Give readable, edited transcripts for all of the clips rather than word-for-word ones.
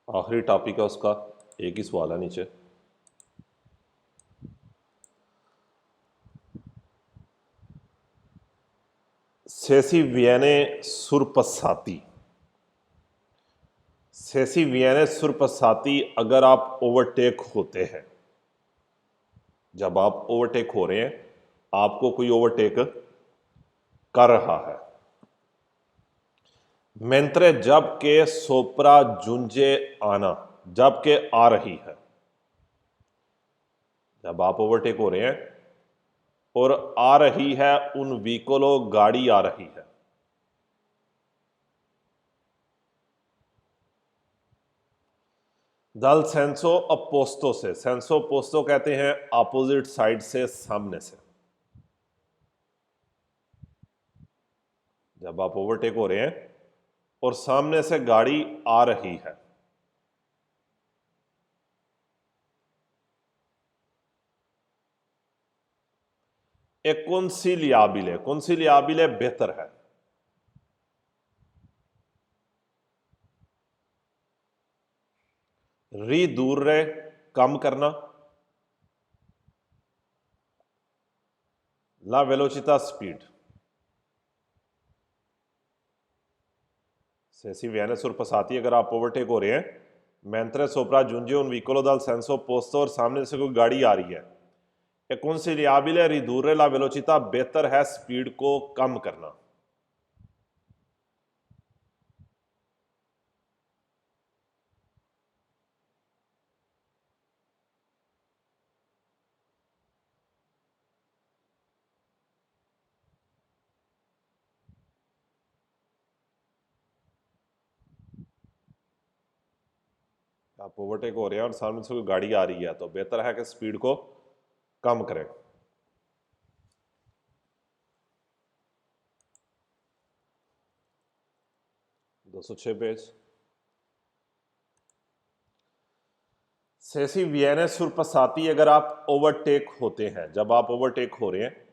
आखिरी टॉपिक है उसका, एक ही सवाल है नीचे। सेसी वियने सुरपसाती। सेसी वियने सुरपसाती अगर आप ओवरटेक होते हैं, जब आप ओवरटेक हो रहे हैं, आपको कोई ओवरटेक कर रहा है। मेंत्रे जब के सोपरा जुंजे आना, जब के आ रही है। जब आप ओवरटेक हो रहे हैं और आ रही है, उन व्हीकलों गाड़ी आ रही है। दल सेंसो अपोस्तो से, सेंसो अपोस्तो कहते हैं अपोजिट साइड से, सामने से। जब आप ओवरटेक हो रहे हैं और सामने से गाड़ी आ रही है। एक कंसिलियाबिले, कंसिलियाबिले बेहतर है। रिदूरे कम करना, ला वेलोचिता स्पीड। सेसी वियने सुरपसाती अगर आप ओवरटेक हो रहे हैं, मेंत्रे सोपरा जूंजे उन व्हीकलो दल सेंसो पोस्तो और सामने से कोई गाड़ी आ रही है। ए कंसिलियाबिले रिदूरे ला वेलोचिता, बेहतर है स्पीड को कम करना। आप ओवरटेक हो रहे हैं और सामने से कोई गाड़ी आ रही है, तो बेहतर है कि स्पीड को कम करें। 206 पेज। सेसी वियने सुरपसाती अगर आप ओवरटेक होते हैं, जब आप ओवरटेक हो रहे हैं,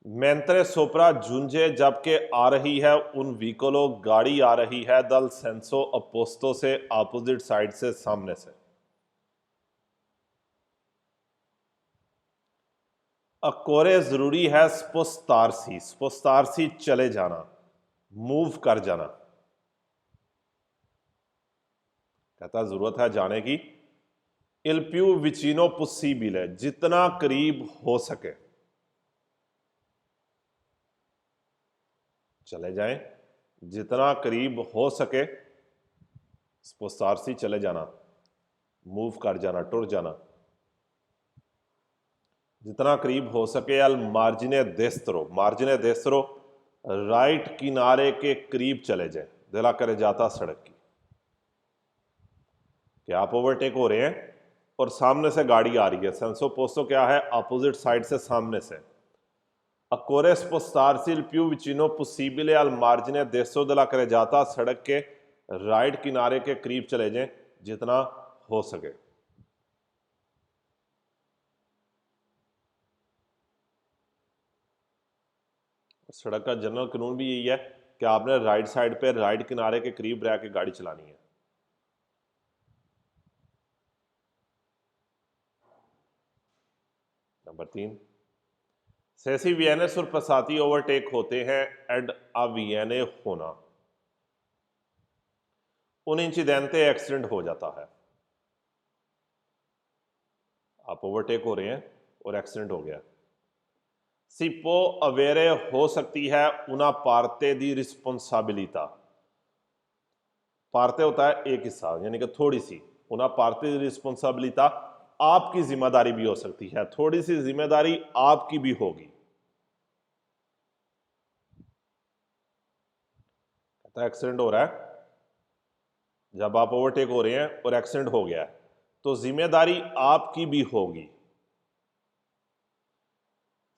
मेंत्रे सोपरा जूंजे जबकि आ रही है, उन व्हीकलों गाड़ी आ रही है, दल सेंसो अपोस्तो से, अपोजिट साइड से, सामने से। अकोरे जरूरी है स्पोस्तारसी, स्पोस्तारसी चले जाना, मूव कर जाना। कहता जरूरत है जाने की। इल प्यू विचिनो पुसिबिले, जितना करीब हो सके चले जाएं, जितना करीब हो सके स्पोस्तारसी चले जाना, मूव कर जाना, टुर जाना। जितना करीब हो सके। अल मार्जिने देस्त्रो, मार्जिने देस्त्रो राइट किनारे के करीब चले जाए, दिला करे जाता सड़क की। कि आप ओवरटेक हो रहे हैं और सामने से गाड़ी आ रही है। सेंसो पोस्तो क्या है? अपोजिट साइड से, सामने से। अकोरे स्पोस्तारसी il più vicino possibile al margine destro della carreggiata, सड़क के राइट किनारे के करीब चले जाएं जितना हो सके। सड़क का जनरल कानून भी यही है कि आपने राइट साइड पे, राइट किनारे के करीब रह के गाड़ी चलानी है। नंबर 3, सेसी वियने सुरपसाती ओवरटेक होते हैं एड अवियने होना, उन इंसिडेंटे एक्सीडेंट हो जाता है। आप ओवरटेक हो रहे हैं और एक्सीडेंट हो गया। सिपो अवेरे हो सकती है उना पार्टे दी रिस्पॉन्सिबिलिटा। पार्टे होता है एक हिस्सा, यानी कि थोड़ी सी। उना पार्टे दी रिस्पॉन्सिबिलिटा, आपकी जिम्मेदारी भी हो सकती है, थोड़ी सी जिम्मेदारी आपकी भी होगी। कहता है एक्सीडेंट हो रहा है, जब आप ओवरटेक हो रहे हैं और एक्सीडेंट हो गया है, तो जिम्मेदारी आपकी भी होगी।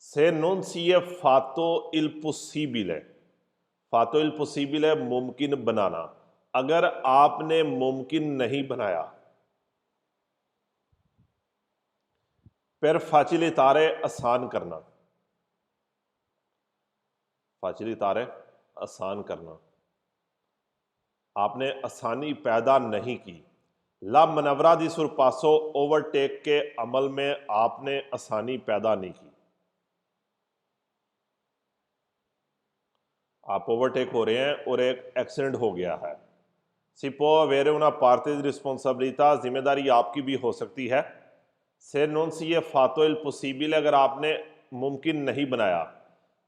से non si è fatto il possibile, फातो इल possibile मुमकिन बनाना। अगर आपने मुमकिन नहीं बनाया, फिर facilitare आसान करना, facilitare आसान करना। आपने आसानी पैदा नहीं की। ला मनवरा दी सुरपासो, ओवरटेक के अमल में आपने आसानी पैदा नहीं की। आप ओवरटेक हो रहे हैं और एक एक्सीडेंट हो गया है। Si può avere una parte di responsabilità, जिम्मेदारी आपकी भी हो सकती है। से non si è fatto il possibile, अगर आपने मुमकिन नहीं बनाया।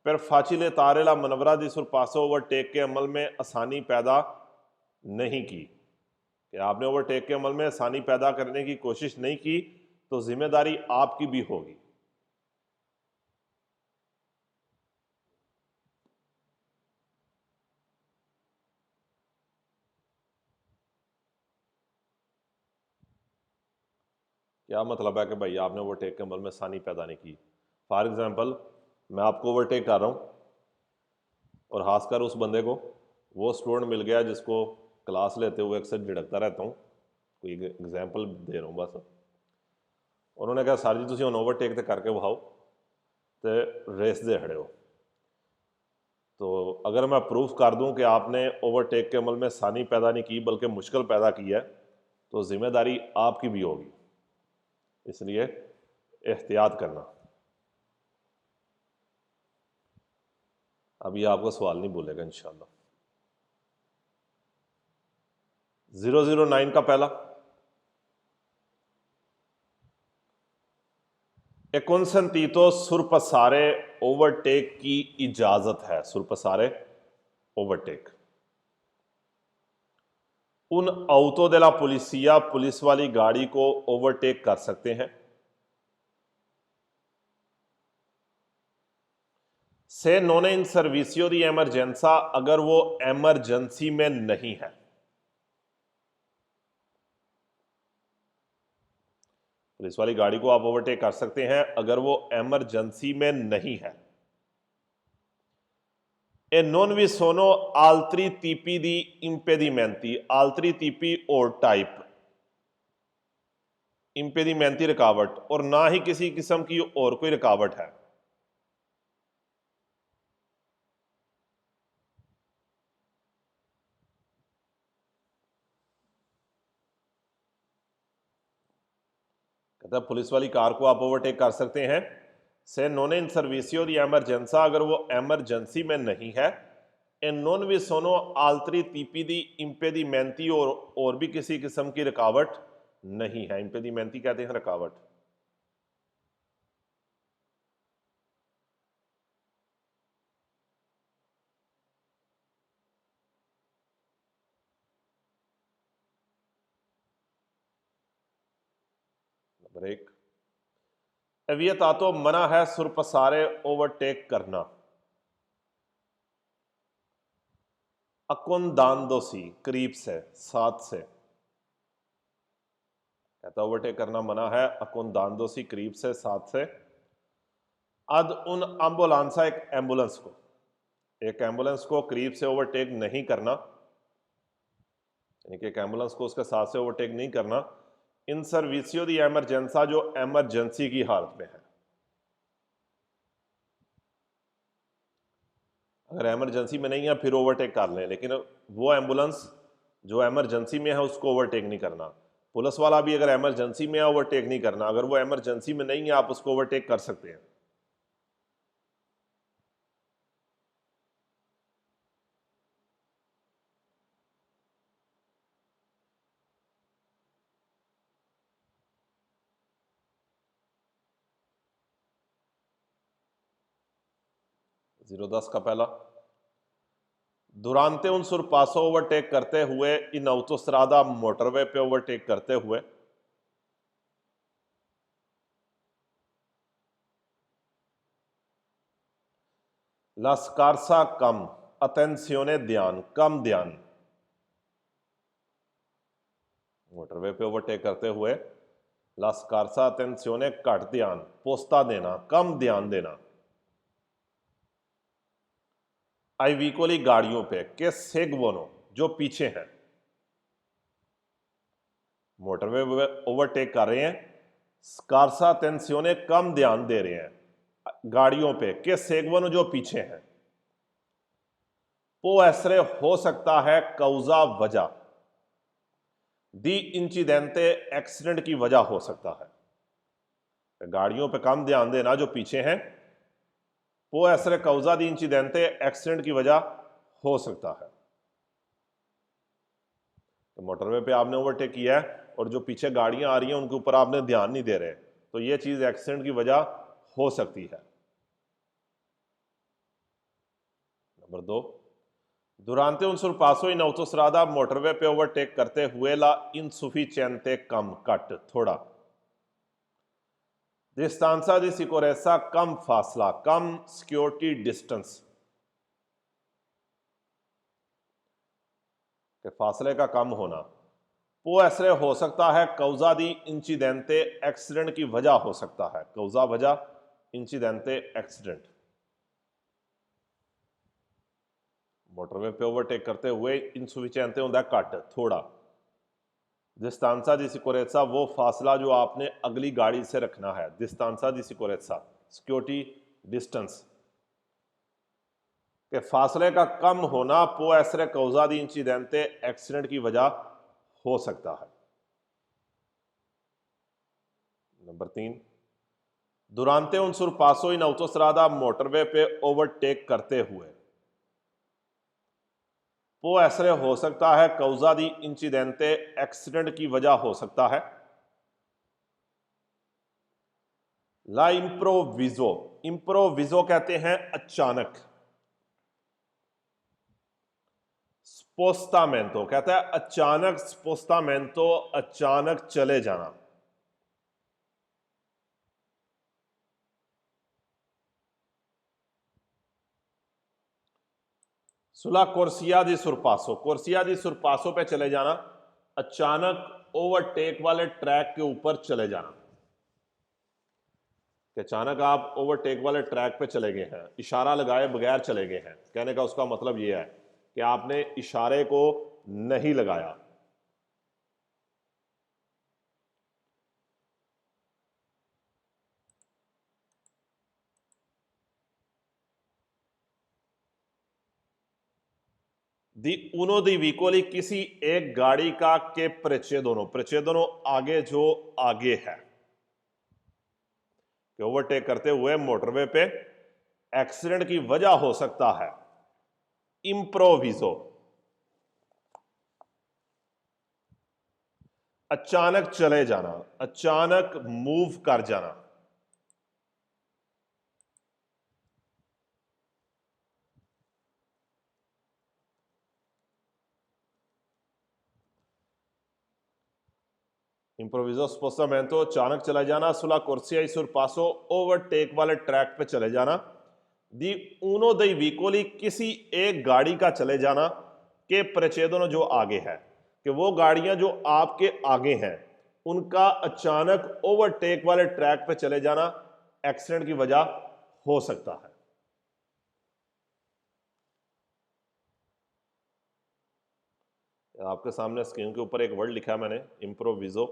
पर facilitare la manovra di sorpasso, overtake के अमल में आसानी पैदा नहीं की, कि आपने ओवरटेक के अमल में आसानी पैदा करने की कोशिश नहीं की, तो जिम्मेदारी आपकी भी होगी। क्या मतलब है कि भाई आपने ओवरटेक के अमल में आसानी पैदा नहीं की। फॉर एग्जांपल, मैं आपको ओवरटेक कर रहा हूँ और खासकर उस बंदे को, वो स्टूडेंट मिल गया जिसको क्लास लेते हुए अक्सर झिड़कता रहता हूँ, कोई एग्जाम्पल दे रहा हूँ बस। उन्होंने कहा सर जी तुम हम ओवरटेक तो करके विखाओ, तो रेस दे खड़े हो। तो अगर मैं प्रूफ कर दूं कि आपने ओवरटेक के अमल में आसानी पैदा नहीं की बल्कि मुश्किल पैदा की है, तो जिम्मेदारी आपकी भी होगी। इसलिए एहतियात करना। अब ये आपको सवाल नहीं बोलेगा इंशाल्लाह। 009 का पहला, e consentito surpassare ओवरटेक की इजाजत है। सुरपसारे ओवरटेक। उन auto della polizia, पुलिस वाली गाड़ी को ओवरटेक कर सकते हैं। से non è in servizio di emergenza, अगर वो एमरजेंसी में नहीं है। पुलिस वाली गाड़ी को आप ओवरटेक कर सकते हैं अगर वो एमरजेंसी में नहीं है। E non vi sono altri tipi di impedimenti, altri tipi और टाइप, impedimenti रुकावट, और ना ही किसी किस्म की और कोई रुकावट है। कहता है पुलिस वाली कार को आप ओवरटेक कर सकते हैं। से नॉन इन सर्विसियो दी एमरजेंसा, अगर वो एमरजेंसी में नहीं है। ए नॉन वी सोनो आल्तरी तीपी दी इम्पेदीमेंती, और भी किसी किस्म की रुकावट नहीं है। इम्पेदीमेंती कहते हैं रुकावट। नंबर एक, एवियता तो मना है सुरपसारे ओवरटेक करना। अकुंदांदोसी, करीब से, साथ से। कहता ओवरटेक करना मना है, अकुंदांदोसी, करीब से, साथ से। अद उन एम्बुलेंसा, एक एम्बुलेंस को, एक एम्बुलेंस को करीब से ओवरटेक नहीं करना, यानी कि एक एम्बुलेंस को उसके साथ से ओवरटेक नहीं करना। इन सर्विसियो दी एमरजेंसा, जो एमरजेंसी की हालत में है। अगर एमरजेंसी में नहीं है फिर ओवरटेक कर लें, लेकिन वो एम्बुलेंस जो एमरजेंसी में है उसको ओवरटेक नहीं करना। पुलिस वाला भी अगर एमरजेंसी में है ओवरटेक नहीं करना, अगर वो एमरजेंसी में नहीं है आप उसको ओवरटेक कर सकते हैं। जीरो 10 का पहला, दुरानते उन सुरपासो, ओवरटेक करते हुए, इन autostrada, मोटरवे पे ओवरटेक करते हुए। ला स्कारसा, कम, अटेंसियोने, ध्यान, कम ध्यान। मोटरवे पे ओवरटेक करते हुए ला स्कारसा अटेंसियोने, घट ध्यान, पोस्ता देना, कम ध्यान देना। आई वीकोली, गाड़ियों पे, के सेगवोनो, जो पीछे हैं। मोटरवे ओवरटेक कर रहे हैं, स्कारसा अटेंसियोने, कम ध्यान दे रहे हैं गाड़ियों पे, के सेगवोनो, जो पीछे हैं। può essere हो सकता है causa वजह, दी इंसिडेंटे एक्सीडेंट की वजह हो सकता है। गाड़ियों पे कम ध्यान देना जो पीछे हैं। può essere causa di incidente accident की वजह हो सकता है। तो मोटरवे पे आपने ओवरटेक किया है और जो पीछे गाड़ियां आ रही हैं उनके ऊपर आपने ध्यान नहीं दे रहे, तो ये चीज एक्सीडेंट की वजह हो सकती है। Number 2, durante un sorpasso in autostrada motorway पे ओवरटेक करते हुए ला insufficiente कम कट थोड़ा, distanza di sicurezza कम फासला, कम सिक्योरिटी डिस्टेंस, के फासले का कम होना। può essere हो सकता है causa di incidente एक्सीडेंट की वजह हो सकता है, causa वजह, incidente एक्सीडेंट। मोटरवे पे ओवरटेक करते हुए इंसुफिशिएंटे होता है कट थोड़ा, distanza di sicurezza वो फासला जो आपने अगली गाड़ी से रखना है, distanza di sicurezza security distance, के फासले का कम होना può essere causa di incidente accident की वजह हो सकता है। Number 3, durante un sorpasso in autostrada motorway पे ओवरटेक करते हुए, può essere हो सकता है causa di incidente एक्सीडेंट की वजह हो सकता है। ला इम्प्रोविजो, इम्प्रोविजो कहते हैं अचानक, स्पोस्टामेंटो कहता है अचानक, स्पोस्टामेंटो अचानक चले जाना। सुला कोर्सिया दी सुरपासो, कोर्सिया दी सुरपासो पे चले जाना, अचानक ओवरटेक वाले ट्रैक के ऊपर चले जाना, कि अचानक आप ओवरटेक वाले ट्रैक पे चले गए हैं, इशारा लगाए बगैर चले गए हैं। कहने का उसका मतलब यह है कि आपने इशारे को नहीं लगाया। दी उनो दी विकोली किसी एक गाड़ी का के प्रेचेदोनो आगे जो आगे है, कि ओवरटेक करते हुए मोटरवे पे एक्सीडेंट की वजह हो सकता है, इम्प्रोविजो अचानक चले जाना, अचानक मूव कर जाना। इम्प्रोविजो स्पोस्टामेंटो अचानक चला जाना, सुला कोर्सिया सुरपासो ओवरटेक वाले ट्रैक पे चले जाना, दी उनो दई विकोली किसी एक गाड़ी का चले जाना, के प्रेचेदोनो जो आगे है, कि वो गाड़ियां जो आपके आगे हैं उनका अचानक ओवरटेक वाले ट्रैक पे चले जाना एक्सीडेंट की वजह हो सकता है। आपके सामने स्क्रीन के ऊपर एक वर्ड लिखा है मैंने, इम्प्रोविजो,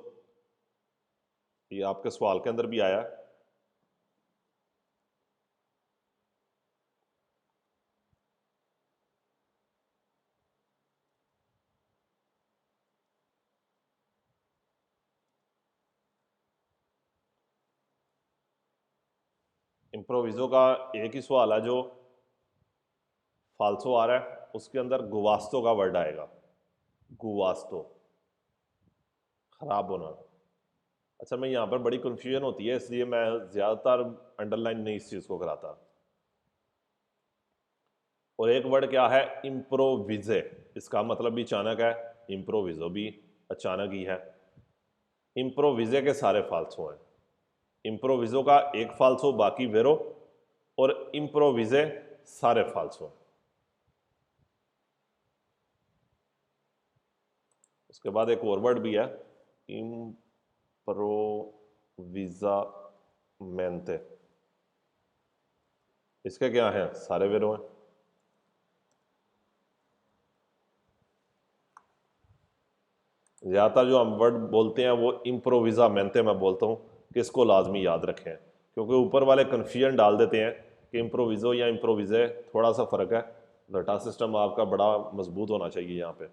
ये आपके सवाल के अंदर भी आया। इम्प्रोविजो का एक ही सवाल है जो फाल्सो आ रहा है, उसके अंदर गुवास्तो का वर्ड आएगा, गुवास्तो, खराब होना। अच्छा, मैं यहाँ पर बड़ी कंफ्यूजन होती है इसलिए मैं ज़्यादातर अंडरलाइन नहीं इस चीज़ को कराता। और एक वर्ड क्या है, इम्प्रोविजे, इसका मतलब भी अचानक है, इम्प्रोविजो भी अचानक ही है। इम्प्रोविजे के सारे फाल्सो हैं, इम्प्रोविजो का एक फाल्सो बाकी वेरो, और इम्प्रोविजे सारे फाल्सो हैं। उसके बाद एक और वर्ड भी है, इम्प्रोविजामेंटे, इसके क्या है, सारे वेरो हैं। ज़्यादातर जो हम वर्ड बोलते हैं वो इम्प्रोविजामेंटे मैं बोलता हूँ कि इसको लाजमी याद रखें, क्योंकि ऊपर वाले कन्फ्यूजन डाल देते हैं कि इम्प्रोविजो या इम्प्रोविजे, थोड़ा सा फ़र्क है। रटा सिस्टम आपका बड़ा मजबूत होना चाहिए यहाँ पे।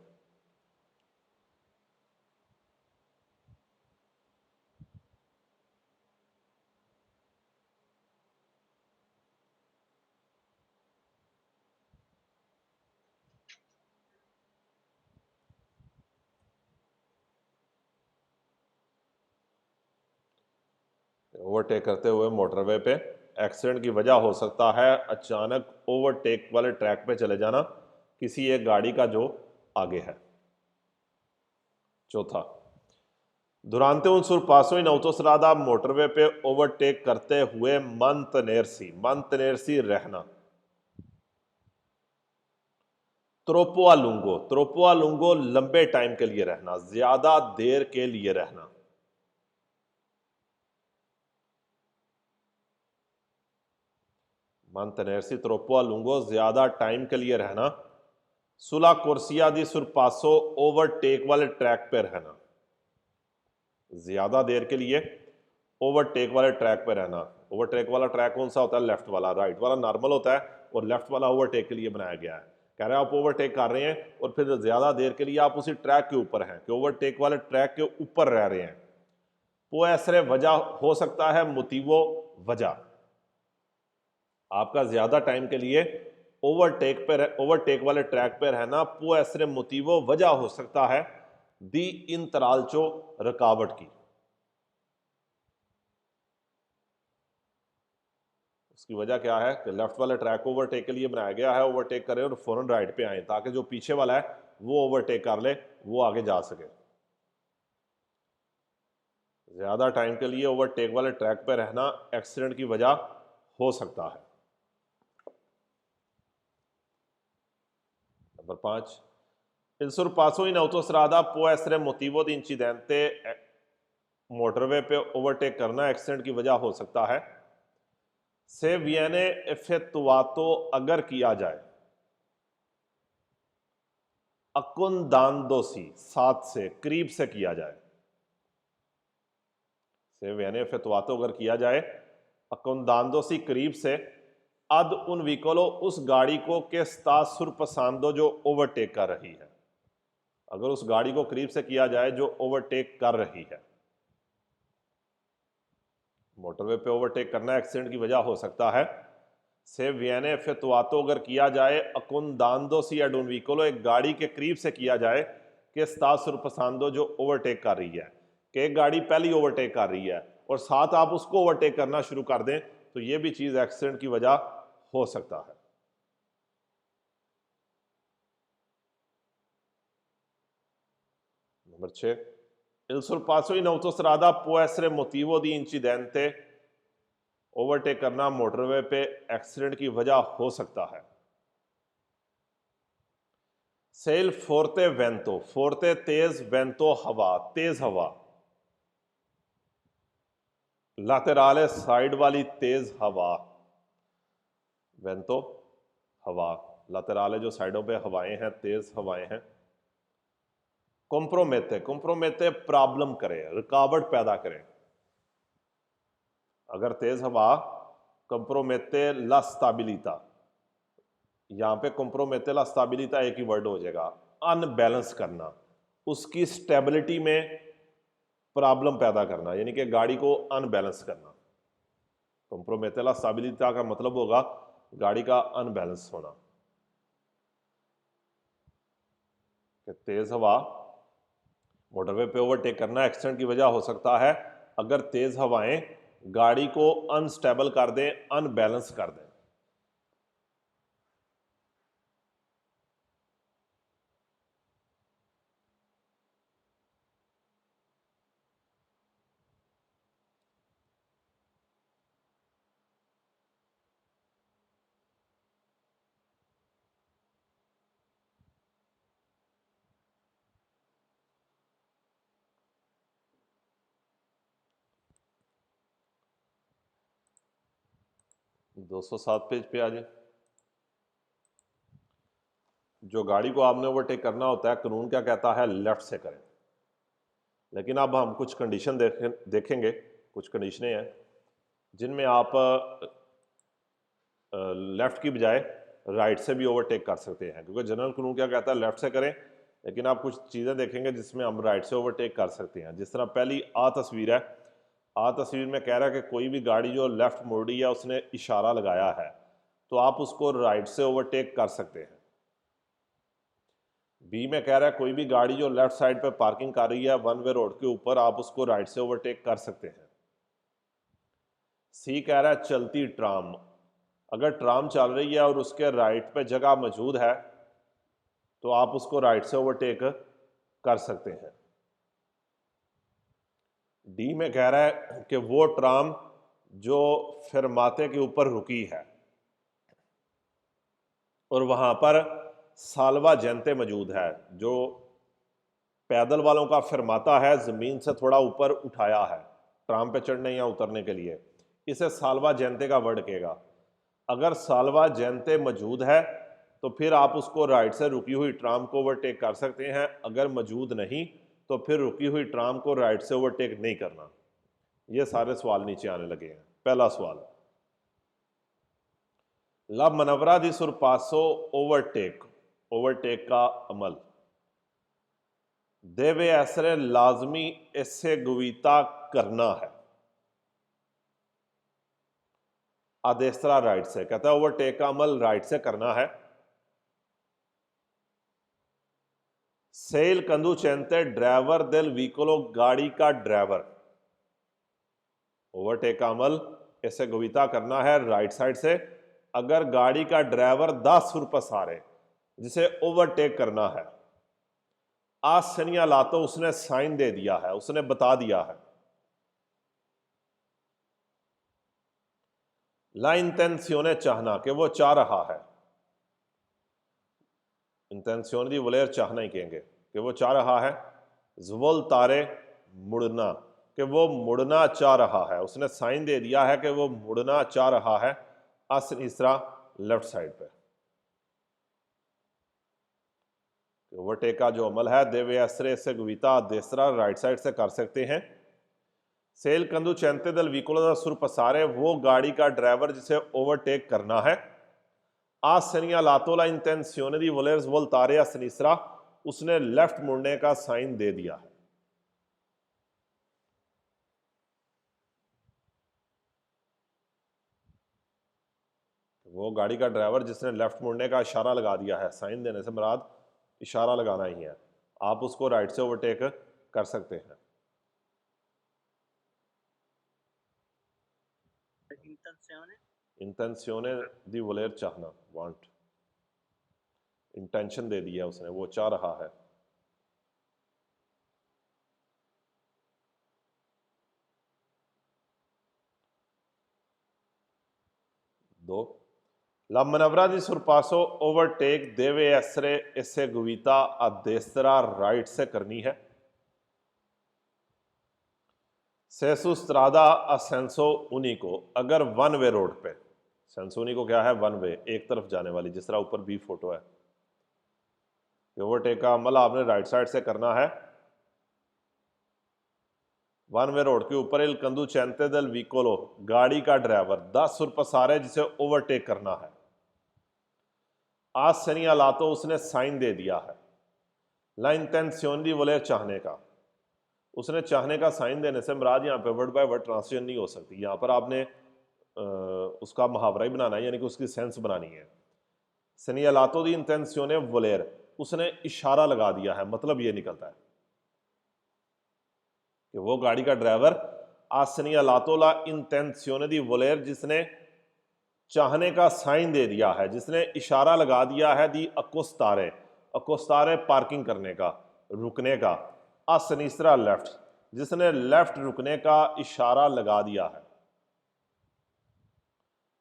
ओवरटेक करते हुए मोटरवे पे एक्सीडेंट की वजह हो सकता है अचानक ओवरटेक वाले ट्रैक पे चले जाना किसी एक गाड़ी का जो आगे है। चौथा, durante un sorpasso in autostrada motorway पे ओवरटेक करते हुए mantenersi रहना। troppo a lungo लंबे टाइम के लिए रहना, ज्यादा देर के लिए रहना। mantenersi troppo a lungo ज्यादा टाइम के लिए रहना। सुला कोर्सिया दी सुरपासो ओवरटेक वाले ट्रैक पे रहना, ज्यादा देर के लिए ओवरटेक वाले ट्रैक पे रहना। ओवरटेक वाला ट्रैक कौन सा होता है? लेफ्ट वाला। राइट वाला नॉर्मल होता है और लेफ्ट वाला ओवरटेक के लिए बनाया गया है। कह रहे हैं आप ओवरटेक कर रहे हैं और फिर ज्यादा देर के लिए आप उसी ट्रैक के ऊपर हैं कि ओवरटेक वाले ट्रैक के ऊपर रह रहे हैं। वो ऐसे वजह हो सकता है मोटिवो वजह, आपका ज्यादा टाइम के लिए ओवरटेक वाले ट्रैक पे रहना पो ऐसे मोटिवो वजह हो सकता है दी इंतरालचो रुकावट की। उसकी वजह क्या है कि लेफ्ट वाले ट्रैक को ओवरटेक के लिए बनाया गया है, ओवरटेक करें और फौरन राइट पे आए ताकि जो पीछे वाला है वो ओवरटेक कर ले, वो आगे जा सके। ज्यादा टाइम के लिए ओवरटेक वाले ट्रैक पे रहना एक्सीडेंट की वजह हो सकता है। Number 5, il sorpasso in autostrada può essere motivo di incidente, motorway पे ओवरटेक करना एक्सीडेंट की वजह हो सकता है। से वियने इफेक्टुआतो अगर किया जाए, अकुंदांदोसी साथ से करीब से किया जाए। से वियने इफेक्टुआतो अगर किया जाए, अकुंदांदोसी करीब से, अद उन व्हीकलो उस गाड़ी को के स्ता सुरपसांदो जो ओवरटेक कर रही है। अगर उस गाड़ी को करीब से किया जाए जो ओवरटेक कर रही है। मोटरवे पे ओवरटेक करना एक्सीडेंट की वजह हो सकता है। से वियने इफेक्टुआतो अगर किया जाए अकुंदांदोसी एड उन व्हीकलो एक गाड़ी के करीब से किया जाए कि स्ता सुरपसांदो जो ओवरटेक कर रही है, कि एक गाड़ी पहली ओवरटेक कर रही है और साथ आप उसको ओवरटेक करना शुरू कर दें तो ये भी चीज एक्सीडेंट की वजह हो सकता है। Number 6, il sorpasso in autostrada può essere motivo di incidente, overtake करना मोटरवे पे एक्सीडेंट की वजह हो सकता है। सेल फोर्ते वेंतो, फोर्ते तेज, वेंतो हवा, तेज हवा। लातेराले साइड वाली तेज हवा, वेंतो हवा, लातेराले जो साइडों पे हवाएं हैं, तेज हवाएं हैं। कॉम्प्रोमेते, कॉम्प्रोमेते प्रॉब्लम करे, रुकावट पैदा करे। अगर तेज हवा कॉम्प्रोमेते ला स्टेबिलिटा, यहां पे कॉम्प्रोमेते ला स्टेबिलिटा एक ही वर्ड हो जाएगा, अनबैलेंस करना, उसकी स्टेबिलिटी में प्रॉब्लम पैदा करना, यानी कि गाड़ी को अनबैलेंस करना। कॉम्प्रोमेते ला स्टेबिलिटा का मतलब होगा गाड़ी का अनबैलेंस होना। कि तेज हवा मोटरवे पे ओवरटेक करना एक्सीडेंट की वजह हो सकता है अगर तेज हवाएं गाड़ी को अनस्टेबल कर दें, अनबैलेंस कर दें। दो सौ 7 पेज पे आ जाए। जो गाड़ी को आपने ओवरटेक करना होता है कानून क्या कहता है? लेफ्ट से करें। लेकिन अब हम कुछ कंडीशन देखेंगे, कुछ कंडीशनें हैं जिनमें आप लेफ्ट की बजाय राइट से भी ओवरटेक कर सकते हैं, क्योंकि जनरल कानून क्या कहता है, लेफ्ट से करें, लेकिन आप कुछ चीज़ें देखेंगे जिसमें हम राइट से ओवरटेक कर सकते हैं। जिस तरह पहली तस्वीर है, तस्वीर में कह रहा है कि कोई भी गाड़ी जो लेफ्ट मुड़ी है उसने इशारा लगाया है, तो आप उसको राइट से ओवरटेक कर सकते हैं। बी में कह रहा है कोई भी गाड़ी जो लेफ्ट साइड पे पार्किंग कर रही है वन वे रोड के ऊपर, आप उसको राइट से ओवरटेक कर सकते हैं। सी कह रहा है चलती ट्राम, अगर ट्राम चल रही है और उसके राइट पे जगह मौजूद है तो आप उसको राइट से ओवरटेक कर सकते हैं। डी में कह रहा है कि वो ट्राम जो फिरमाते के ऊपर रुकी है और वहां पर सालवा जनते मौजूद है, जो पैदल वालों का फिरमाता है जमीन से थोड़ा ऊपर उठाया है ट्राम पे चढ़ने या उतरने के लिए, इसे सालवा जनते का वर्ड कहेगा। अगर सालवा जनते मौजूद है तो फिर आप उसको राइट से रुकी हुई ट्राम को ओवरटेक कर सकते हैं, अगर मौजूद नहीं तो फिर रुकी हुई ट्राम को राइट से ओवरटेक नहीं करना। ये सारे सवाल नीचे आने लगे हैं। पहला सवाल, ला मनवरा दी सुरपासो ओवरटेक, ओवरटेक का अमल देवे असरे लाजमी इससे गुवीता करना है। आदेस्तरा राइट से, कहता है ओवरटेक का अमल राइट से करना है। सेल कंदू चेंते ड्राइवर दिल व्हीकलो, गाड़ी का ड्राइवर, ओवरटेक का अमल इससे गुवीता करना है राइट साइड से। अगर गाड़ी का ड्राइवर 10 रुपये सारे जिसे ओवरटेक करना है, आज सनिया लातो उसने साइन दे दिया है, उसने बता दिया है। ला इंटेंसियोने चाहना, कि वो चाह रहा है, इंटेंसियोन दी वलेर चाहना ही कहेंगे कि वो चाह रहा है। जुवल तारे मुड़ना, कि वो मुड़ना चाह रहा है, उसने साइन दे दिया है कि वो मुड़ना चाह रहा है। तीसरा लेफ्ट साइड पे ओवरटेक का जो अमल है देवे असरे से गुवीता देसरा राइट साइड से कर सकते हैं। सेल कंदू चैंते दल व्हीकलो दा सुर पसारे, वो गाड़ी का ड्राइवर जिसे ओवरटेक करना है। आज सनिया लातोला इंटेंसियोने दी वोलेर्स वोल तारे सनीसरा, उसने लेफ्ट मुड़ने का साइन दे दिया है। वो गाड़ी का ड्राइवर जिसने लेफ्ट मुड़ने का इशारा लगा दिया है, साइन देने से मुराद इशारा लगाना ही है, आप उसको राइट से ओवरटेक कर सकते हैं। इंटेंसियोने दी वोलेर चाहना, वांट, इंटेंशन दे दिया उसने, वो चाह रहा है। दो, ला मनवरा दी सुरपासो ओवरटेक देवे असरे इससे गुवीता अदेस्तरा राइट से करनी है। सेसु स्त्रादा असेंसो उनी को, अगर वन वे रोड पे, सेंसो उनी को क्या है, वन वे, एक तरफ जाने वाली, जिस तरह ऊपर बी फोटो है, ओवरटेक का अमल आपने राइट साइड से करना है। वन वे रोड के ऊपर इल कंदू चैंते दल व्हीकलो, गाड़ी का ड्राइवर 10 रुपये सारे जिसे ओवरटेक करना है। आज सनिया लातो उसने साइन दे दिया है। ला इंटेंसियोन दी वोले चाहने का, उसने चाहने का साइन देने से मुराद यहाँ पे वर्ड बाय वर्ड ट्रांसलेशन नहीं हो सकती, यहाँ पर आपने उसका मुहावरा ही बनाना है, यानी कि उसकी सेंस बनानी है। सनिया लातो दी इंटेंसियोने वोलेर, उसने इशारा लगा दिया है, मतलब ये निकलता है कि वो गाड़ी का ड्राइवर आसनिया लातोला इंटेंसियोने दी वोलेर, जिसने चाहने का साइन दे दिया है, जिसने इशारा लगा दिया है, दी अकोस्तारे, अकोस्तारे पार्किंग करने का, रुकने का, असनीसरा लेफ्ट, जिसने लेफ्ट रुकने का इशारा लगा दिया है।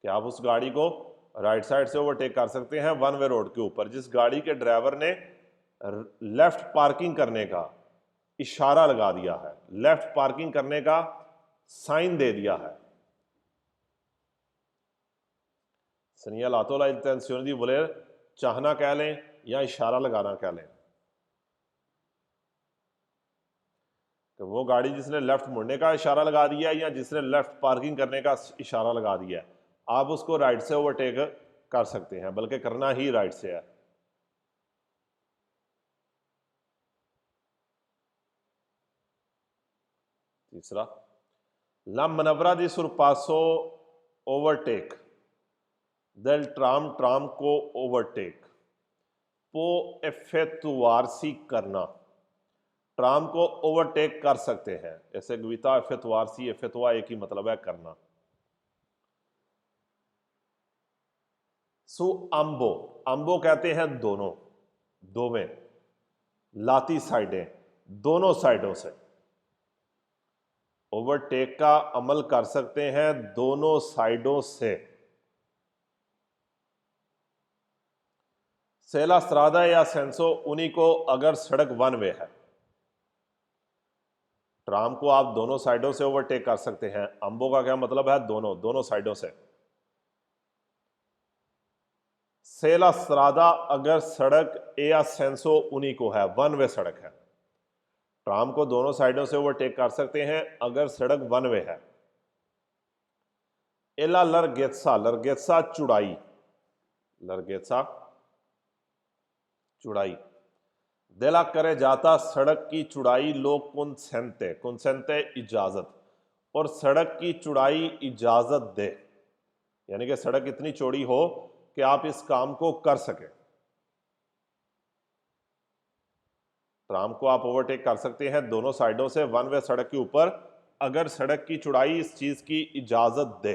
कि आप उस गाड़ी को राइट साइड से ओवरटेक कर सकते हैं वन वे रोड के ऊपर, जिस गाड़ी के ड्राइवर ने लेफ्ट पार्किंग करने का इशारा लगा दिया है, लेफ्ट पार्किंग करने का साइन दे दिया है। सनिया लातोला इंटेंसियोन दी वोलेर चाहना कह लें या इशारा लगाना कह लें, तो वो गाड़ी जिसने लेफ्ट मुड़ने का इशारा लगा दिया है या जिसने लेफ्ट पार्किंग करने का इशारा लगा दिया है, आप उसको राइट से ओवरटेक कर सकते हैं, बल्कि करना ही राइट से है। तीसरा, ला मनवरा दी सुरपासो ओवरटेक, del ट्राम को ओवरटेक, पो एफेतुआरसी करना, ट्राम को ओवरटेक कर सकते हैं। ऐसे गविता एफेतुआरसी एफेतुआ एक ही मतलब है, करना। सु अम्बो, अम्बो कहते हैं दोनों, दो में, लाती साइडें, दोनों साइडों से। ओवरटेक का अमल कर सकते हैं दोनों साइडों से। सेला स्त्रादा या सेंसो उन्हीं को अगर सड़क वन वे है। ट्राम को आप दोनों साइडों से ओवरटेक कर सकते हैं, अम्बो का क्या मतलब है, दोनों, दोनों साइडों से। सेला स्त्रादा अगर सड़क या सेंसो उन्हीं को है, वन वे सड़क है। ट्राम को दोनों साइडों से ओवरटेक कर सकते हैं अगर सड़क वन वे है। एला लरगेत्सा, लरगेत्सा चुड़ाई, लरगेत्सा चुड़ाई। देला करे जाता सड़क की चुड़ाई लोग कुनसेंते, कुनसेंते इजाजत, और सड़क की चुड़ाई इजाजत दे, यानी कि सड़क इतनी चौड़ी हो कि आप इस काम को कर सके। ट्राम को आप ओवरटेक कर सकते हैं दोनों साइडों से वन वे सड़क के ऊपर अगर सड़क की चौड़ाई इस चीज की इजाजत दे।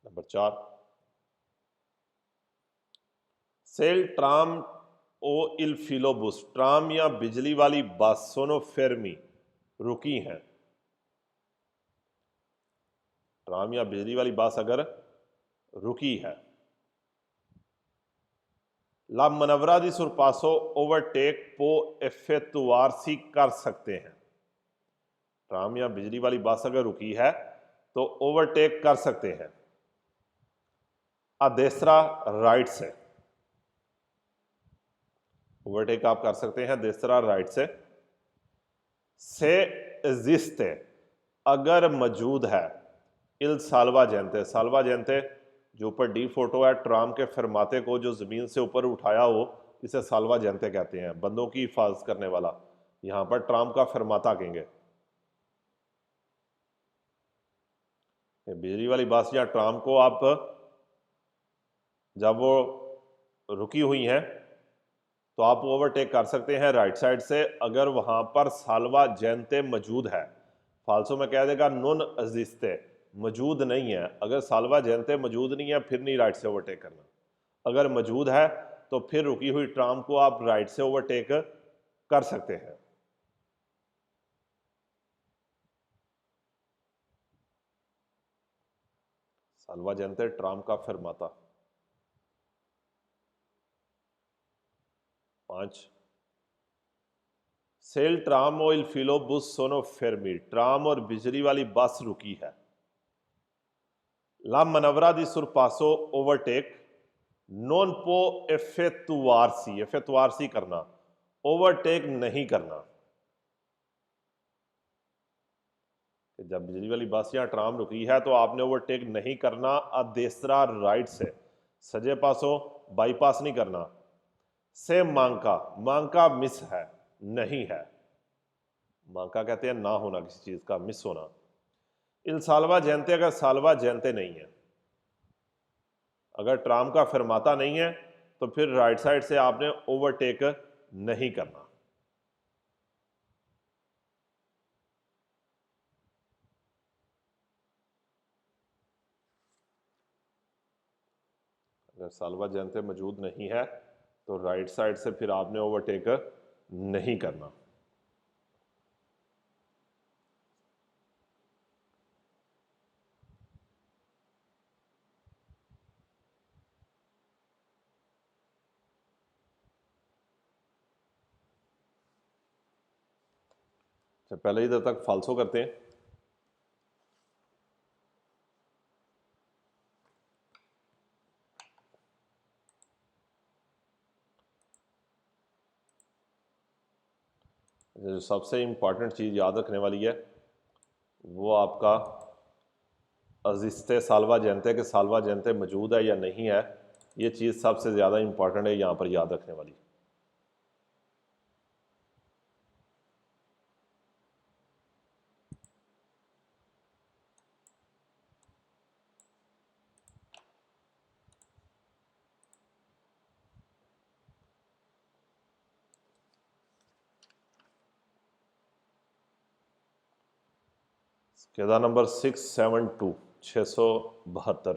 नंबर 4, सेल ट्राम ओ इल फिलोबुस, ट्राम या बिजली वाली बस सोनो फेरमी रुकी हैं। ट्राम या बिजली वाली बस अगर रुकी है। ला मनवरा दी सुरपासो ओवरटेक पो एफेतुआरसी कर सकते हैं। ट्राम या बिजली वाली बस अगर रुकी है तो ओवरटेक कर सकते हैं। देसरा राइट से, ओवरटेक आप कर सकते हैं देसरा राइट से एग्जिस्टे अगर मौजूद है। इल साल्वा जेंते, साल्वा जेंते जो ऊपर डी फोटो है, ट्राम के फरमाते को जो जमीन से ऊपर उठाया हो, इसे साल्वा जेंते कहते हैं, बंदों की हिफाजत करने वाला। यहां पर ट्राम का फरमाता कहेंगे। बिजली वाली बस या ट्राम को आप जब वो रुकी हुई हैं तो आप ओवरटेक कर सकते हैं राइट साइड से अगर वहां पर साल्वा जेंते मौजूद है। फालसो में कह देगा नॉन अजिस्ते, मौजूद नहीं है। अगर साल्वा जेंते मौजूद नहीं है फिर नहीं राइट से ओवरटेक करना। अगर मौजूद है तो फिर रुकी हुई ट्राम को आप राइट से ओवरटेक कर सकते हैं। साल्वा जेंते ट्राम का फरमाता। 5, सेल ट्राम ऑयल फिलो बुस सोनो फेरमी, ट्राम और बिजली वाली बस रुकी है। ला मनवरा दी सुरपासो ओवरटेक नॉन पो एफेतुआरसी, एफेतुआरसी करना, ओवरटेक नहीं करना। जब बिजली वाली बस या ट्राम रुकी है तो आपने ओवरटेक नहीं करना। अदेसरा राइट से, सजे पासो बाईपास नहीं करना। से मांका, मांका मिस है, नहीं है। मांका कहते हैं ना होना किसी चीज का, मिस होना। इल साल्वा जेंते अगर साल्वा जेंते नहीं है, अगर ट्राम का फरमाता नहीं है तो फिर राइट साइड से आपने ओवरटेक नहीं करना। अगर साल्वा जेंते मौजूद नहीं है तो राइट साइड से फिर आपने ओवरटेक नहीं करना। पहले इधर तक फाल्सो करते हैं। जो सबसे इंपॉर्टेंट चीज याद रखने वाली है वो आपका अजिस्ते साल्वा जेंते के साल्वा जेंते मौजूद है या नहीं है, ये चीज़ सबसे ज़्यादा इंपॉर्टेंट है यहाँ पर याद रखने वाली। केदा number 672 672।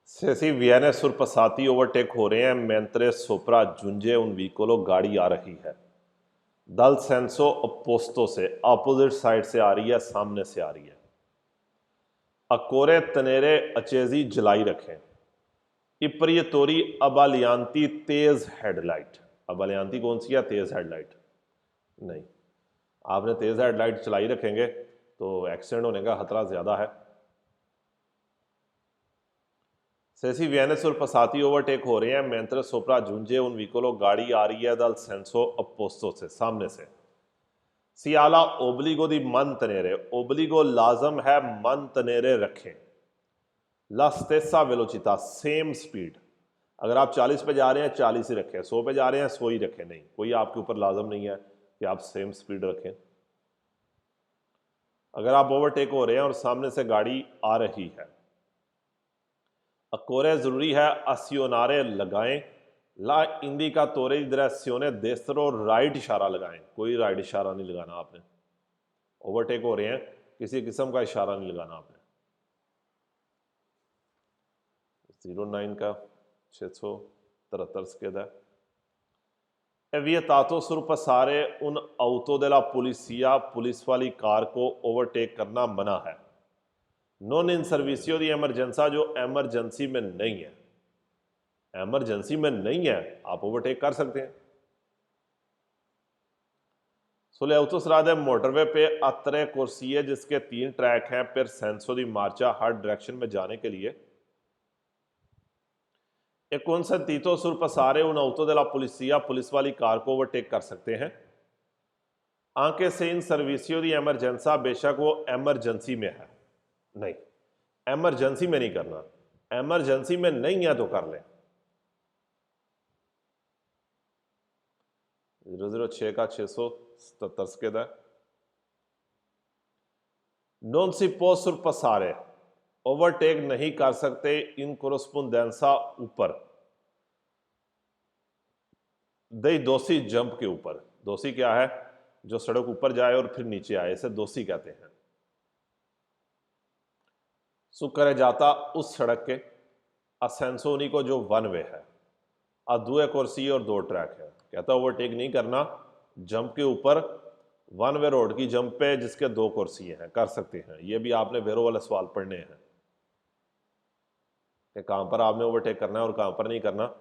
Se si viene surpassati overtake हो रहे हैं, mentre sopra giunge un veicolo गाड़ी आ रही है। दल सेंसो अपोस्तो से, अपोजिट साइड से आ रही है, सामने से आ रही है। अकोरे तनेरे अचेजी जलाई रखें। इप्रियतोरी अबालियांती तेज हेडलाइट। अबालियांती कौन सी है? तेज हेडलाइट नहीं। आपने तेज हेडलाइट चलाई रखेंगे तो एक्सीडेंट होने का खतरा ज्यादा है। सेसी वियनेस और पसाती ओवरटेक हो रहे हैं, मेंत्र सोप्रा जूंजे उन विकोलो गाड़ी आ रही है दल सेंसो अपोस्तो से, सामने से। सियाला ओबलिगो दी मन तनेरे, ओबलिगो लाजम है मन तनेरे रखें। ला स्टेसा वेलोचिता, सेम स्पीड। अगर आप 40 पे जा रहे हैं 40 ही रखें, 100 पे जा रहे हैं 100 ही रखें, नहीं कोई आपके ऊपर लाजम नहीं है कि आप सेम स्पीड रखें। अगर आप ओवरटेक हो रहे हैं और सामने से गाड़ी आ रही है, अकोरे जरूरी है असियोनारे लगाएं। ला इंडिका तोरे दिरेसियोने देस्तरो, राइट इशारा लगाएं। कोई राइट इशारा नहीं लगाना आपने। ओवरटेक हो रहे हैं, किसी किस्म का इशारा नहीं लगाना आपने। 09 का 673 scheda. È vietato sorpassare un auto della polizia, police वाली कार को ओवरटेक करना मना है। नॉन इन सर्विसियो दी एमरजेंसा, जो एमरजेंसी में नहीं है। एमरजेंसी में नहीं है आप ओवरटेक कर सकते हैं। सुले autostrade मोटरवे पे अतरे कुर्सी है जिसके 3 ट्रैक हैं, फिर सेंसो दी मार्चा हर डायरेक्शन में जाने के लिए। E consentito sorpassare un'auto della polizia, police वाली कार को ओवरटेक कर सकते हैं। आंके से इन सर्विसियो दी एमरजेंसा, बेशक वो एमरजेंसी में है। नहीं, एमरजेंसी में नहीं करना। एमरजेंसी में नहीं है तो कर लें। 006 का 677 के दा नॉन सी पो सुरपसारे, ओवरटेक नहीं कर सकते इन कोरस्पोंडेंसा ऊपर, दई दोषी जंप के ऊपर। दोषी क्या है? जो सड़क ऊपर जाए और फिर नीचे आए, इसे दोषी कहते हैं। सुकरे जाता उस सड़क के असेंसोनी को जो वन वे है, अदुए कुर्सी और 2 ट्रैक है। कहता ओवरटेक नहीं करना जंप के ऊपर, वन वे रोड की जंप पे जिसके 2 कुर्सी हैं, कर सकते हैं। ये भी आपने वेरो वाले सवाल पढ़ने हैं कि कहां पर आपने ओवरटेक करना है और कहां पर नहीं करना।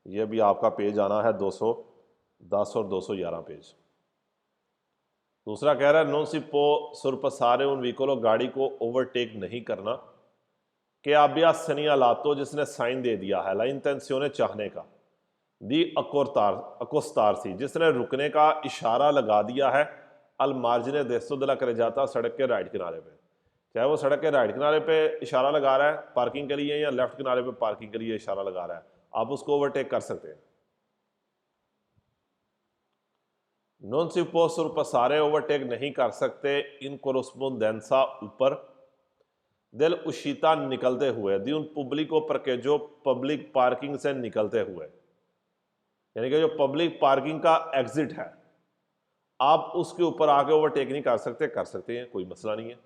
ये भी आपका पेज आना है 210 और 211 पेज। दूसरा कह रहा है नो सी पो सुरपसारे उन व्हीकलों, गाड़ी को ओवरटेक नहीं करना कि अबिया सनिया लातो, जिसने साइन दे दिया है, ला इंटेंसियोने चाहने का, दी अकोस्तार सी, जिसने रुकने का इशारा लगा दिया है, अल मार्जिने देसो दला करे जाता, सड़क के राइट किनारे पे। चाहे वो सड़क के राइट किनारे पे इशारा लगा रहा है पार्किंग के लिए या लेफ्ट किनारे पे पार्किंग के लिए इशारा लगा रहा है, आप उसको ओवरटेक कर सकते हैं। नॉन सिपोस और पसारे ओवरटेक नहीं कर सकते इन कोरस्पोंडेंसा ऊपर, दिल उशीता निकलते हुए, दी उन पब्लिको पर के, जो पब्लिक पार्किंग से निकलते हुए, यानी कि जो पब्लिक पार्किंग का एग्जिट है, आप उसके ऊपर आके ओवरटेक नहीं कर सकते। कर सकते हैं, कोई मसला नहीं है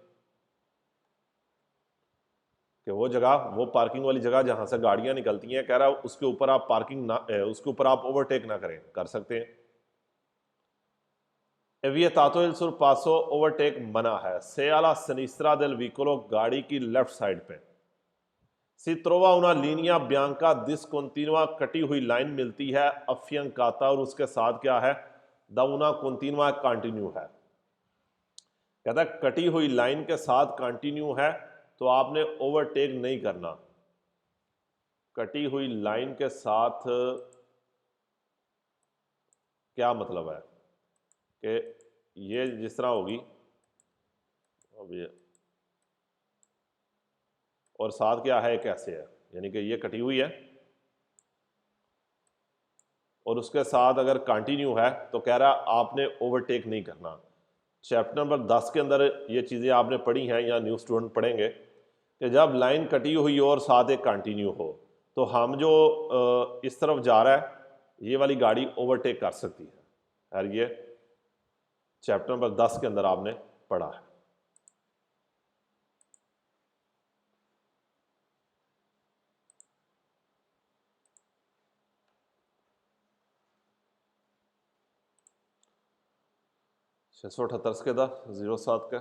कि वो जगह, वो पार्किंग वाली जगह जहां से गाड़ियां निकलती हैं, कह रहा है उसके ऊपर आप पार्किंग ना, उसके ऊपर आप ओवरटेक ना करें, कर सकते हैं। एविएतातो इल सुरपासो, ओवरटेक मना है। से आला सनिस्त्रा दिल व्हीकलो, गाड़ी की लेफ्ट साइड पे। सी त्रोवा उना लीनिया ब्यांका डिसकंटिन्यूआ, कटी हुई लाइन मिलती है अफियंकाता, और उसके साथ क्या है? द उना कंटिन्यूआ, कंटिन्यू है। कहता है कटी हुई लाइन के साथ कंटिन्यू है तो आपने ओवरटेक नहीं करना। कटी हुई लाइन के साथ क्या मतलब है कि ये जिस तरह होगी अब ये, और साथ क्या है कैसे है, यानी कि ये कटी हुई है और उसके साथ अगर कंटिन्यू है तो कह रहा है आपने ओवरटेक नहीं करना। चैप्टर नंबर 10 के अंदर ये चीज़ें आपने पढ़ी हैं या न्यू स्टूडेंट पढ़ेंगे कि जब लाइन कटी हुई हो और साथ एक कंटिन्यू हो तो हम जो इस तरफ जा रहा है ये वाली गाड़ी ओवरटेक कर सकती है। और ये चैप्टर नंबर 10 के अंदर आपने पढ़ा है। छः सौ अठहत्तर के दा 07 का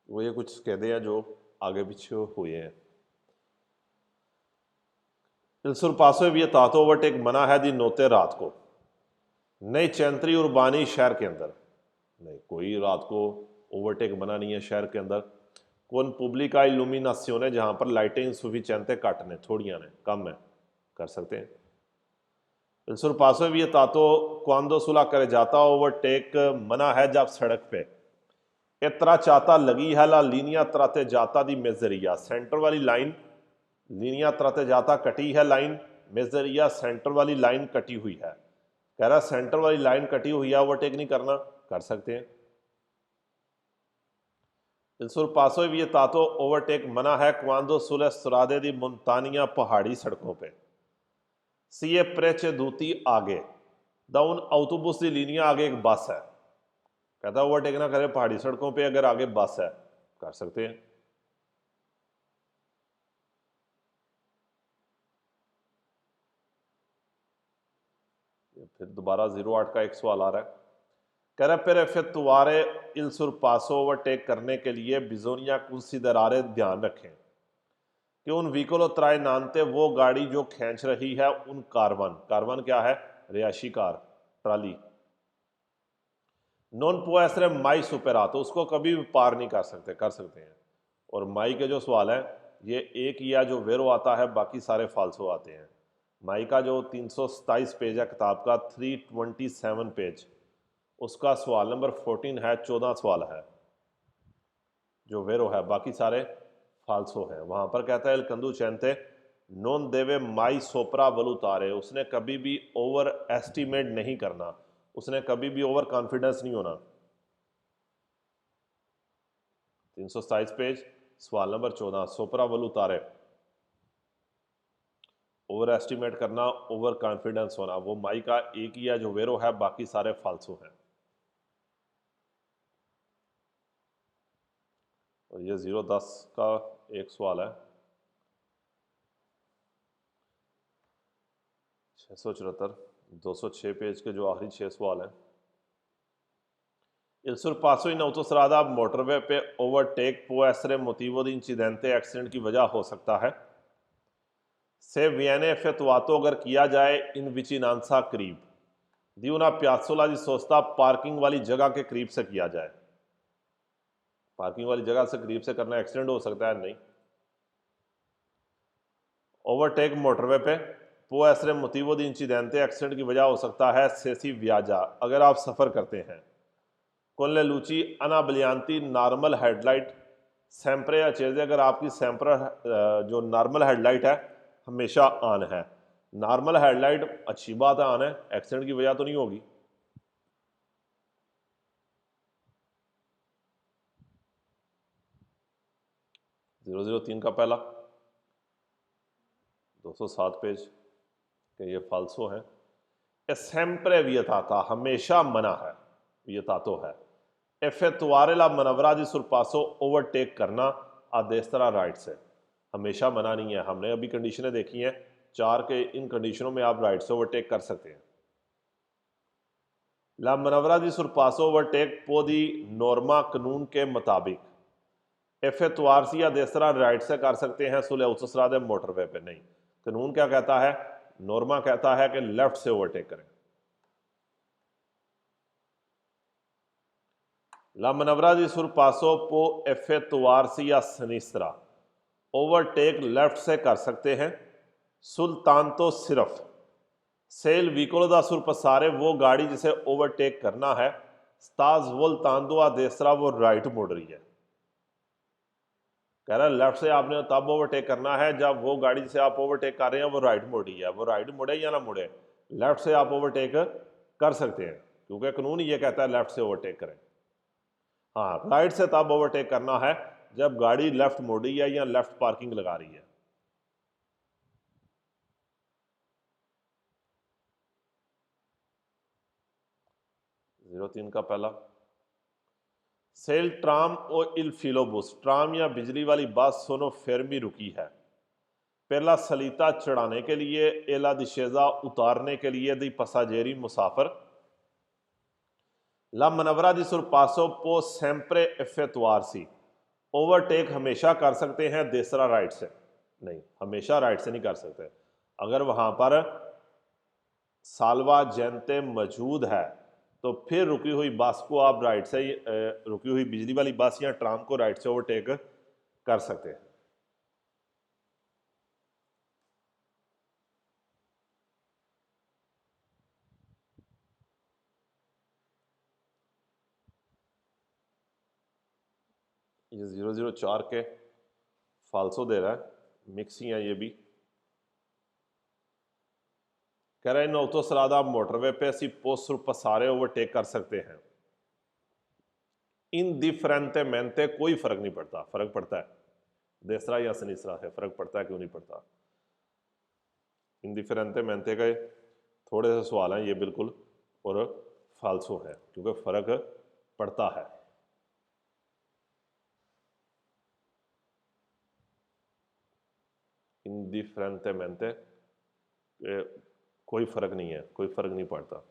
वो ये कुछ कहते हैं जो आगे पीछे हुए हैं। Il sorpasso vietato ओवरटेक मना है दी नोते रात को, नहीं चैंतरी उर्बानी शहर के अंदर, नहीं कोई रात को ओवरटेक मना नहीं है शहर के अंदर। कौन पुब्लिका इल्यूमिनासियोने जहाँ पर लाइटें इंसुफिशिएंटे कट ने, थोड़ियाँ ने, कम है, कर सकते हैं। Il sorpasso vietato quando sulla carreggiata overtake मना है जब सड़क पे इतना चाता लगी है ला लीनिया त्राते जाता दी मेजरिया, सेंटर वाली लाइन लीनिया त्राते जाता कटी है लाइन, मेजरिया सेंटर वाली लाइन कटी हुई है। कह रहा सेंटर वाली लाइन कटी हुई है ओवरटेक नहीं करना, कर सकते हैं। Il sorpasso vietato ओवरटेक मना है क्वांदो सुले सुरादे दी मुंतानिया पहाड़ी सड़कों पे। सी ए प्रेचे दूती आगे दा उन ऑटोबुस दी लीनिया आगे एक बस है, कहता ओवरटेक ना करे पहाड़ी सड़कों पे अगर आगे बस है, कर सकते हैं। फिर दोबारा 08 का एक सवाल आ रहा है, कह रहा फिर इफेक्टुआरे इल सुरपासो ओवरटेक करने के लिए बिजोनिया कंसीडरारे ध्यान रखें कि उन व्हीकल त्राय नानते वो गाड़ी जो खींच रही है उन कारवन, कारवन क्या है, रिहायशी कार, ट्राली, नॉन पोएसरे माई सुपेरा, तो उसको कभी भी पार नहीं कर सकते, कर सकते हैं। और माई के जो सवाल है ये एक या जो वेरो आता है बाकी सारे फाल्सो आते हैं। माई का जो 327 पेज है किताब का, 327 पेज, उसका सवाल नंबर 14 है, 14 सवाल है जो वेरो है, बाकी सारे फाल्सो है। वहां पर कहता है एल कंदू चैनते नॉन देवे माई सोपरा वलुतारे, उसने कभी भी ओवर एस्टिमेट नहीं करना, उसने कभी भी ओवर कॉन्फिडेंस नहीं होना। 327 पेज सवाल नंबर 14, सोपरा वलुतारे, ओवर एस्टिमेट करना, ओवर कॉन्फिडेंस होना, वो माई का एक ही है जो वेरो है, बाकी सारे फाल्सो हैं। और ये 010 का एक सवाल है, 674, 206 पेज के जो आखिरी 6 सवाल हैं। Il sorpasso in autostrada motorway पे overtake può essere motivo di incidente, accident की वजह हो सकता है। से viene effettuato अगर किया जाए इन विचिनांसा करीब, दी una piazzola di sosta parking वाली जगह के करीब से किया जाए, पार्किंग वाली जगह से करीब से करना एक्सीडेंट हो सकता है, नहीं। ओवरटेक मोटरवे पे può essere motivo di incidente, accident की वजह हो सकता है, सेसी व्याजा अगर आप सफ़र करते हैं। कोल्ले लूची अना बलियांती नॉर्मल हेडलाइट सैम्परे अचेजे, अगर आपकी सैम्पर जो नॉर्मल हेडलाइट है हमेशा ऑन है, नॉर्मल हेडलाइट अच्छी बात है, ऑन है, एक्सीडेंट की वजह तो नहीं होगी। जीरो जीरो तीन का पहला 207 पेज के ये फाल्सो है। सैम्परे वियताता हमेशा मना है, वियतातो है। एफेतुआरेला मनवरा दी सुरपासो ओवरटेक करना आदेस्तरा राइट से, हमेशा मना नहीं है। हमने अभी कंडीशनें देखी हैं 4 के, इन कंडीशनों में आप राइट से ओवरटेक कर सकते हैं। ला मनवरा दी सुरपासो ओवरटेक पो दी नॉर्मा कानून के मुताबिक, एफेतुआर सी आदेस्तरा राइट से कर सकते हैं, सुले उतसरा दे मोटरवे पे नहीं। कानून क्या कहता है, नॉर्मा कहता है कि लेफ्ट से ओवरटेक करें। La manovra di sorpasso può effettuarsi a sinistra, overtake left से कर सकते हैं, सुल्तान सिर्फ se il vicolo da sorpassare वो गाड़ी जिसे ओवरटेक करना है, स्ताज वोल्तांदो आ destra वो राइट मुड़ रही है। कह रहा है लेफ्ट से आपने तब ओवरटेक करना है जब वो गाड़ी जिसे आप ओवरटेक कर रहे हैं वो राइट मुड़ रही है। वो राइट मुड़े या ना मुड़े, लेफ्ट से आप ओवरटेक कर सकते हैं, क्योंकि कानून ये कहता है लेफ्ट से ओवरटेक करें। हाँ, राइट से तब ओवरटेक करना है जब गाड़ी लेफ्ट मुड़ रही है या लेफ्ट पार्किंग लगा रही है। 03 का पहला, सेल ट्राम और इल फिलोबुस, ट्राम या बिजली वाली बस सोनो फेरमी रुकी है। पहला सलीता चढ़ाने के लिए, एला दिशेजा उतारने के लिए, दी पसाजेरी मुसाफर। ला मनवरा दी सुरपासो पो सेम्प्रे एफेतवारसी, ओवरटेक हमेशा कर सकते हैं देसरा राइट से, नहीं हमेशा राइट से नहीं कर सकते। अगर वहां पर सालवा जेंते मौजूद है तो फिर रुकी हुई बस को आप राइट से रुकी हुई बिजली वाली बस या ट्राम को राइट से ओवरटेक कर सकते हैं। ये 004 के फाल्सो दे रहा है, मिक्स ही है ये भी। कह रहा है इन ऑटोस्ट्रादा मोटरवे पे सी पोस्ट पसारे ओवरटेक कर सकते हैं। इन डिफरेंटेमेंटे कोई फर्क नहीं पड़ता, फर्क पड़ता है देसरा या सनीसरा है, फर्क पड़ता है क्यों नहीं पड़ता। इन डिफरेंटेमेंटे के थोड़े से सवाल हैं ये बिल्कुल और फाल्सो है, क्योंकि फर्क पड़ता है। इंडिफरेंटेमेंटे कोई फर्क नहीं है, कोई फर्क नहीं पड़ता।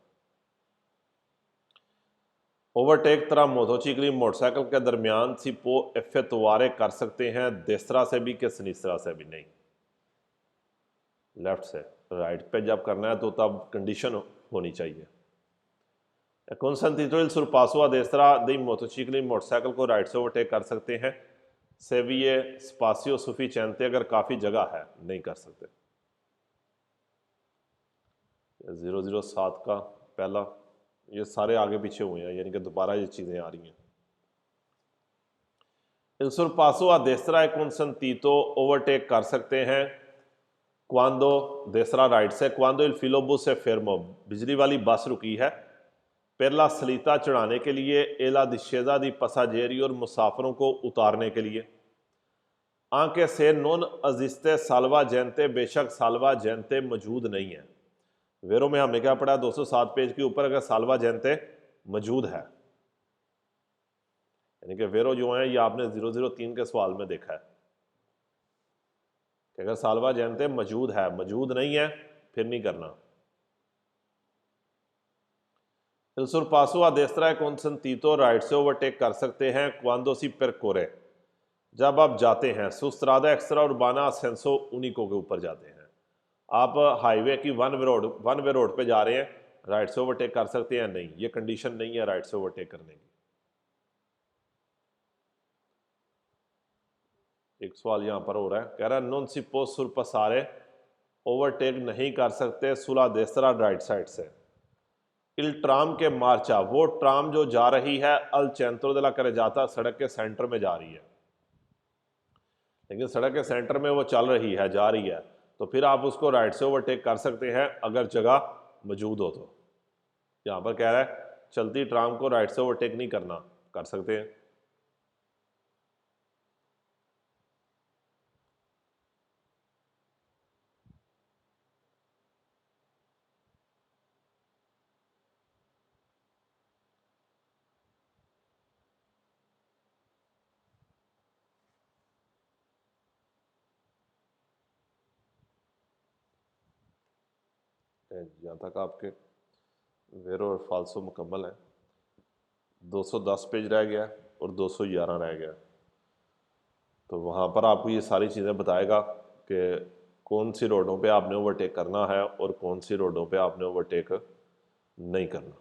ओवरटेक तरह मोटरसाइकिल मोटरसाइकिल के दरमियान सिपो एफेतवारे कर सकते हैं देसरा से भी कि सनीसरा से भी, नहीं लेफ्ट से। राइट पे जब करना है तो तब कंडीशन होनी चाहिए। Consentito il sorpasso a destra dei motocicli motorcycle को राइट से ओवरटेक कर सकते हैं, सेविये स्पासियो सुफिशिएंटे अगर काफ़ी जगह है, नहीं कर सकते। 007 का पहला, ये सारे आगे पीछे हुए हैं, यानी कि दोबारा ये चीज़ें आ रही हैं। Il sorpasso a destra e consentito overtake कर सकते हैं क्वांदो देसरा राइट से, क्वांदो इल फिलोबुस से फेरमो, बिजली वाली बस रुकी है। पहला सलीता चढ़ाने के लिए, एला दिशेजा दी पसाजेरी और मुसाफरों को उतारने के लिए। आंके से नॉन अजिस्ते सालवा जैनते, बेशक सालवा जैनते मौजूद नहीं है। वेरो में हमने क्या पढ़ा 207 पेज के ऊपर, अगर सालवा जैनते मौजूद है, यानी कि वेरो जो है ये आपने 003 के सवाल में देखा है कि अगर सालवा जैनते मौजूद है, मौजूद नहीं है फिर नहीं करना। Il sorpasso a destra è consentito, right से ओवरटेक कर सकते हैं क्वांदो सी परकोरे, जब आप जाते हैं सुस्त्रादा एक्स्ट्रा उर्बाना सेंसो उनिको के ऊपर जाते हैं। आप हाईवे की वन वे रोड पे जा रहे हैं, राइट से ओवरटेक कर सकते हैं, नहीं ये कंडीशन नहीं है राइट से ओवरटेक करने की। एक सवाल यहां पर हो रहा है, कह रहा है नॉन सिपो सुरपसारे ओवरटेक नहीं कर सकते सुला देसरा राइट साइड से। इल ट्राम के मार्चा, वो ट्राम जो जा रही है अल चेंट्रो दे ला कैरेजाता, सड़क के सेंटर में जा रही है, लेकिन सड़क के सेंटर में वो चल रही है, जा रही है, तो फिर आप उसको राइट से ओवरटेक कर सकते हैं अगर जगह मौजूद हो तो। यहाँ पर कह रहा है चलती ट्राम को राइट से ओवरटेक नहीं करना, कर सकते हैं। यहाँ तक आपके वेरो और फाल्सो मुकम्मल है। 210 पेज रह गया और 211 रह गया, तो वहाँ पर आपको ये सारी चीज़ें बताएगा कि कौन सी रोडों पे आपने ओवरटेक करना है और कौन सी रोडों पे आपने ओवरटेक नहीं करना।